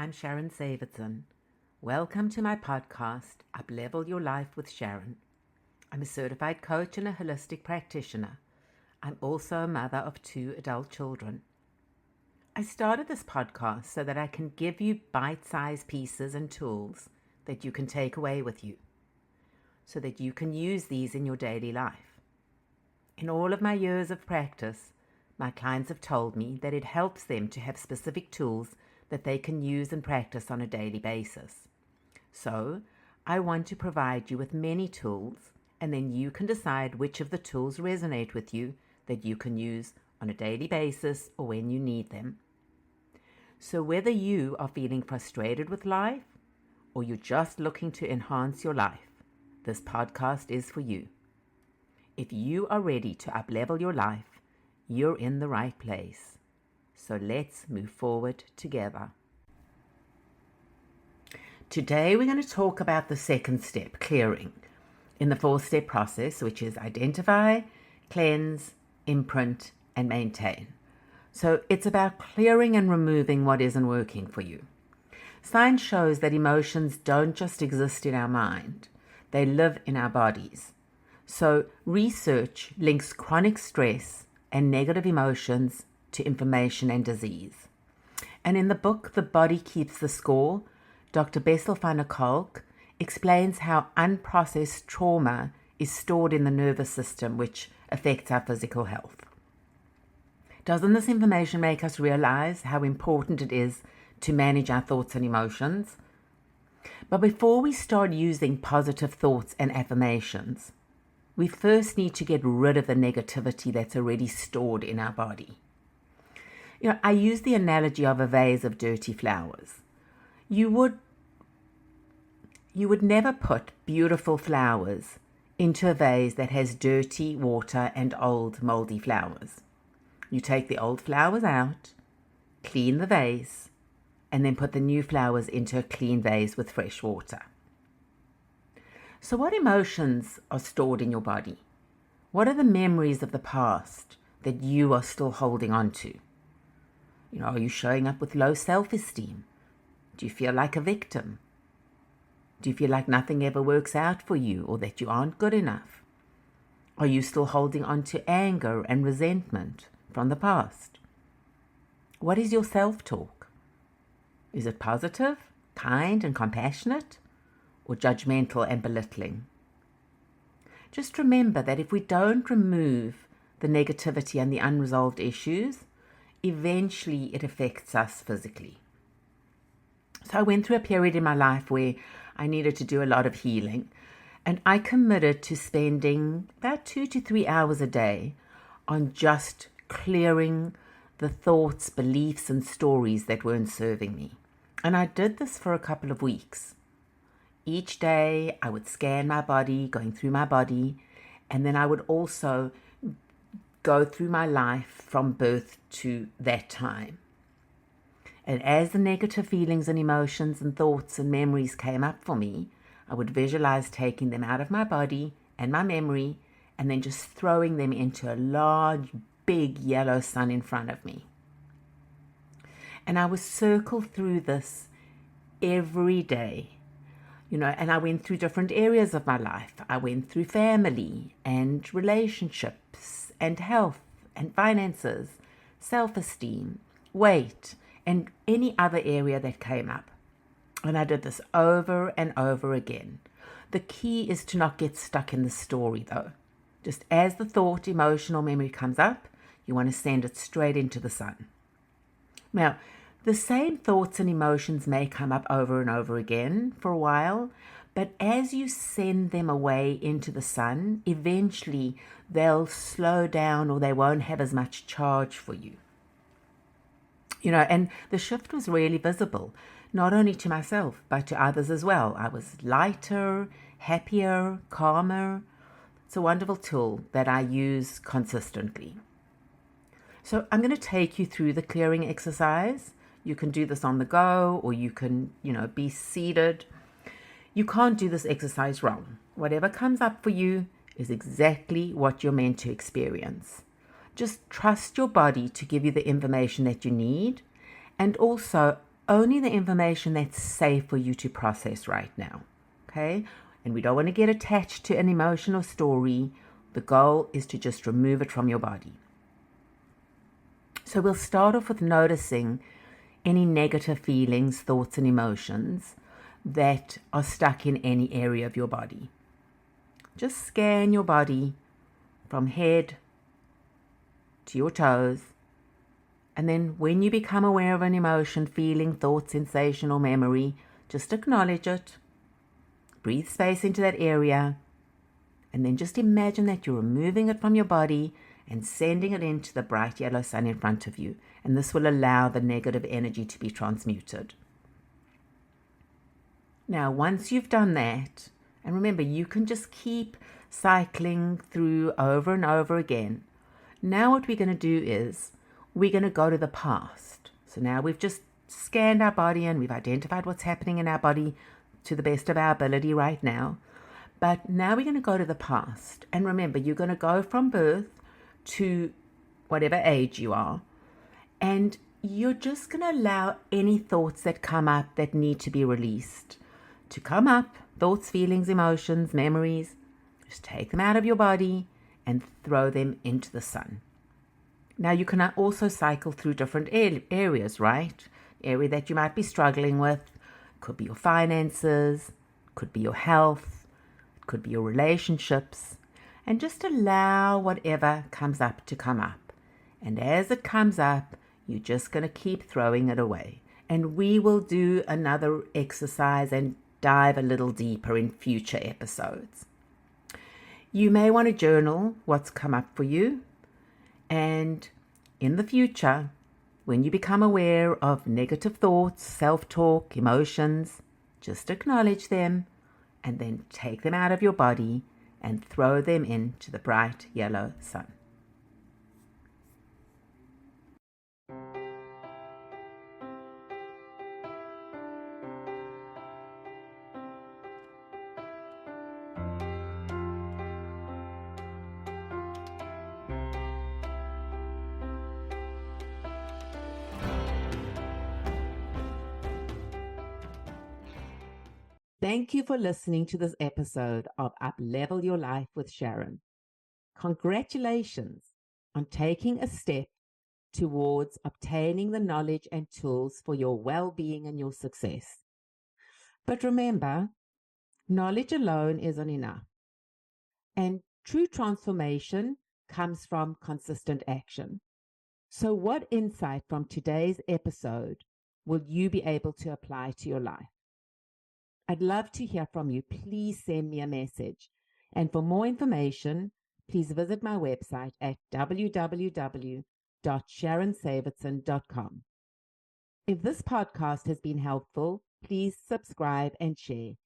I'm Sharon Savidson. Welcome to my podcast, Uplevel Your Life with Sharon. I'm a certified coach and a holistic practitioner. I'm also a mother of 2 adult children. I started this podcast so that I can give you bite-sized pieces and tools that you can take away with you, so that you can use these in your daily life. In all of my years of practice, my clients have told me that it helps them to have specific tools that they can use and practice on a daily basis. So, I want to provide you with many tools, and then you can decide which of the tools resonate with you that you can use on a daily basis or when you need them. So whether you are feeling frustrated with life or you're just looking to enhance your life, this podcast is for you. If you are ready to uplevel your life, you're in the right place. So let's move forward together. Today we're going to talk about the second step, clearing, in the 4-step process, which is identify, cleanse, imprint, and maintain. So it's about clearing and removing what isn't working for you. Science shows that emotions don't just exist in our mind, they live in our bodies. So research links chronic stress and negative emotions to inflammation and disease. And in the book, The Body Keeps the Score, Dr. Bessel van der Kolk explains how unprocessed trauma is stored in the nervous system, which affects our physical health. Doesn't this information make us realize how important it is to manage our thoughts and emotions? But before we start using positive thoughts and affirmations, we first need to get rid of the negativity that's already stored in our body. I use the analogy of a vase of dirty flowers. You would never put beautiful flowers into a vase that has dirty water and old moldy flowers. You take the old flowers out, clean the vase, and then put the new flowers into a clean vase with fresh water. So what emotions are stored in your body? What are the memories of the past that you are still holding on to? Are you showing up with low self-esteem? Do you feel like a victim? Do you feel like nothing ever works out for you or that you aren't good enough? Are you still holding on to anger and resentment from the past? What is your self-talk? Is it positive, kind, and compassionate, or judgmental and belittling? Just remember that if we don't remove the negativity and the unresolved issues, eventually it affects us physically. So I went through a period in my life where I needed to do a lot of healing, and I committed to spending about 2 to 3 hours a day on just clearing the thoughts, beliefs, and stories that weren't serving me. And I did this for a couple of weeks. Each day I would scan my body, going through my body, and then I would also go through my life from birth to that time. And as the negative feelings and emotions and thoughts and memories came up for me, I would visualize taking them out of my body and my memory and then just throwing them into a large, big yellow sun in front of me. And I would circle through this every day. And I went through different areas of my life. I went through family and relationships and health and finances, self-esteem, weight, and any other area that came up. And I did this over and over again. The key is to not get stuck in the story, though. Just as the thought, emotion, or memory comes up, you want to send it straight into the sun. Now, the same thoughts and emotions may come up over and over again for a while, but as you send them away into the sun, eventually they'll slow down or they won't have as much charge for you. And the shift was really visible, not only to myself, but to others as well. I was lighter, happier, calmer. It's a wonderful tool that I use consistently. So I'm going to take you through the clearing exercise. You can do this on the go, or you can, be seated. You can't do this exercise wrong. Whatever comes up for you is exactly what you're meant to experience. Just trust your body to give you the information that you need, and also only the information that's safe for you to process right now. Okay? And we don't want to get attached to an emotional story. The goal is to just remove it from your body. So we'll start off with noticing any negative feelings, thoughts, and emotions that are stuck in any area of your body. Just scan your body from head to your toes. And then when you become aware of an emotion, feeling, thought, sensation, or memory, just acknowledge it. Breathe space into that area. And then just imagine that you're removing it from your body and sending it into the bright yellow sun in front of you. And this will allow the negative energy to be transmuted. Now, once you've done that, and remember, you can just keep cycling through over and over again. Now what we're going to do is we're going to go to the past. So now we've just scanned our body and we've identified what's happening in our body to the best of our ability right now. But now we're going to go to the past. And remember, you're going to go from birth to whatever age you are. And you're just going to allow any thoughts that come up that need to be released to come up. Thoughts, feelings, emotions, memories. Just take them out of your body and throw them into the sun. Now you can also cycle through different areas, right? Area that you might be struggling with. Could be your finances, could be your health, could be your relationships. And just allow whatever comes up to come up. And as it comes up, you're just going to keep throwing it away. And we will do another exercise and dive a little deeper in future episodes. You may want to journal what's come up for you. And in the future, when you become aware of negative thoughts, self-talk, emotions, just acknowledge them and then take them out of your body and throw them into the bright yellow sun. Thank you for listening to this episode of Up Level Your Life with Sharon. Congratulations on taking a step towards obtaining the knowledge and tools for your well-being and your success. But remember, knowledge alone isn't enough. And true transformation comes from consistent action. So what insight from today's episode will you be able to apply to your life? I'd love to hear from you. Please send me a message. And for more information, please visit my website at www.sharonsavitson.com. If this podcast has been helpful, please subscribe and share.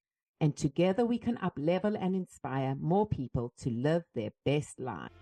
And together we can up-level and inspire more people to live their best life.